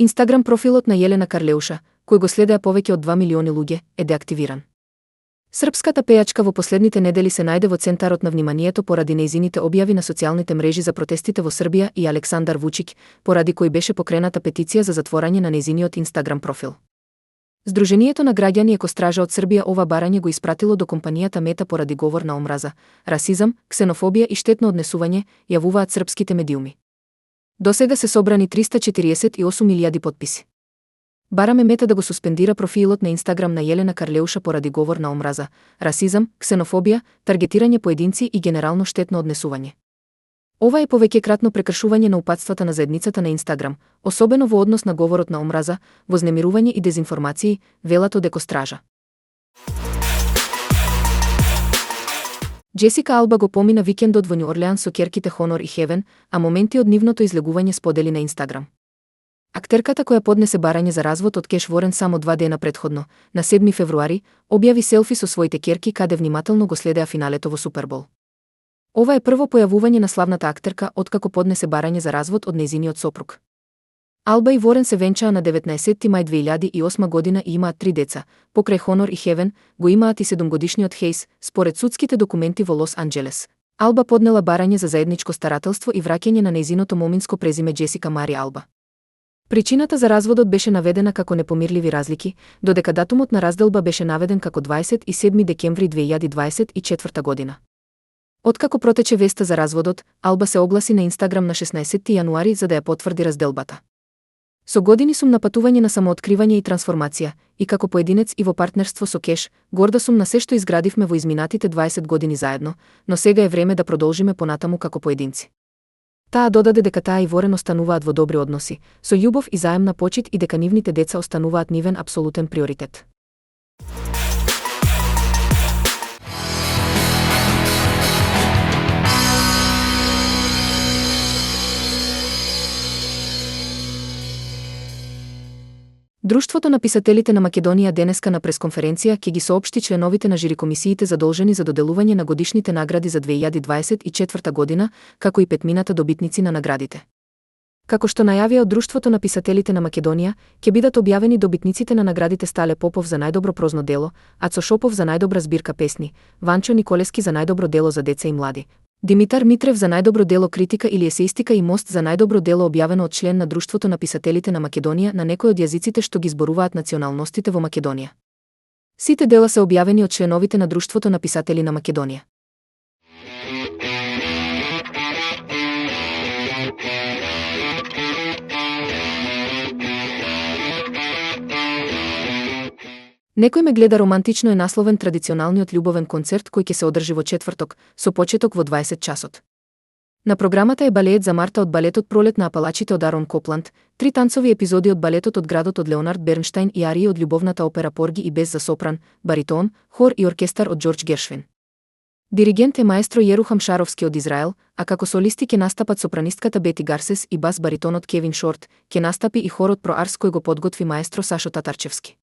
Инстаграм профилот на Јелена Карлеуша, кој го следеа повеќе од 2 милиони луѓе, е деактивиран. Српската пејачка во последните недели се најде во центарот на вниманието поради нејзините објави на социјалните мрежи за протестите во Србија и Александар Вучик, поради кој беше покрената петиција за затворање на нејзиниот Инстаграм профил. Сдруженијето на граѓани Еко стража од Србија ова барање го испратило до компанијата Мета поради говор на омраза, расизам, ксенофобија и штетно однесување, јавуваат српските медиуми. Досега се собрани 348.000 потписи. Бараме Мета да го суспендира профилот на Инстаграм на Јелена Карлеуша поради говор на омраза, расизам, ксенофобија, таргетирање поединци и генерално штетно однесување. Ова е повеќекратно прекршување на упатствата на заедницата на Инстаграм, особено во однос на говорот на омраза, вознемирување и дезинформации, велат од Еко стража. Джесика Алба го помина викендот во Њу Орлеан со ќерките Хонор и Хевен, а моменти од нивното излегување сподели на Инстаграм. Актерката која поднесе барање за развод од Кеш Ворен само 2 дена претходно, на 7 февруари, објави селфи со своите ќерки каде внимателно го следеа финалето во Супербол. Ова е прво појавување на славната актерка откако поднесе барање за развод од нејзиниот сопруг. Алба и Ворен се венчаа на 19 мај 2008 година и имаат 3 деца, покрај Хонор и Хевен, го имаат и 7-годишниот Хейс, според судските документи во Лос Анџелес. Алба поднела барање за заедничко старателство и враќање на нејзиното моминско презиме Джесика Мари Алба. Причината за разводот беше наведена како непомирливи разлики, додека датумот на разделба беше наведен како 27 декември 2024 година. Откако протече веста за разводот, Алба се огласи на Инстаграм на 16 јануари за да ја потврди разделбата. Со години сум на патување на самооткривање и трансформација, и како поединец и во партнерство со Кеш, горда сум на се што изградивме во изминатите 20 години заедно, но сега е време да продолжиме понатаму како поединци. Таа додаде дека таа и Ворен остануваат во добри односи, со љубов и заемна почит и дека нивните деца остануваат нивен апсолутен приоритет. Друштвото на писателите на Македонија денеска на пресконференција ќе ги соопшти членовите на жирикомисиите задолжени за доделување на годишните награди за 2024 година, како и петмината добитници на наградите. Како што најавија од Друштвото на писателите на Македонија, ќе бидат објавени добитниците на наградите Стале Попов за најдобро прозно дело, Ацо Шопов за најдобра збирка песни, Ванчо Николески за најдобро дело за деца и млади, Димитар Митрев за најдобро дело критика или есеистика и Мост за најдобро дело објавено од член на Друштвото на писателите на Македонија на некој од јазиците што ги зборуваат националностите во Македонија. Сите дела се објавени од членовите на Друштвото на писатели на Македонија. Некој ме гледа романтично е насловен традиционалниот љубовен концерт кој ќе се одржи во четврток, со почеток во 20 часот. На програмата е балеет за Марта од балетот Пролет на Апалачите од Арон Копланд, 3 танцови епизоди од балетот од градот од Леонард Бернштајн и арии од љубовната опера Порги и без за сопран, баритон, хор и оркестар од Џорџ Гершвин. Диригент е маестро Јерухам Шаровски од Израел, а како солисти ќе настапат сопранистката Бети Гарсес и бас баритонот Кевин Шорт, ќе настапи и хорот Про Арс кој го подготви маестро Сашо Татарчевски.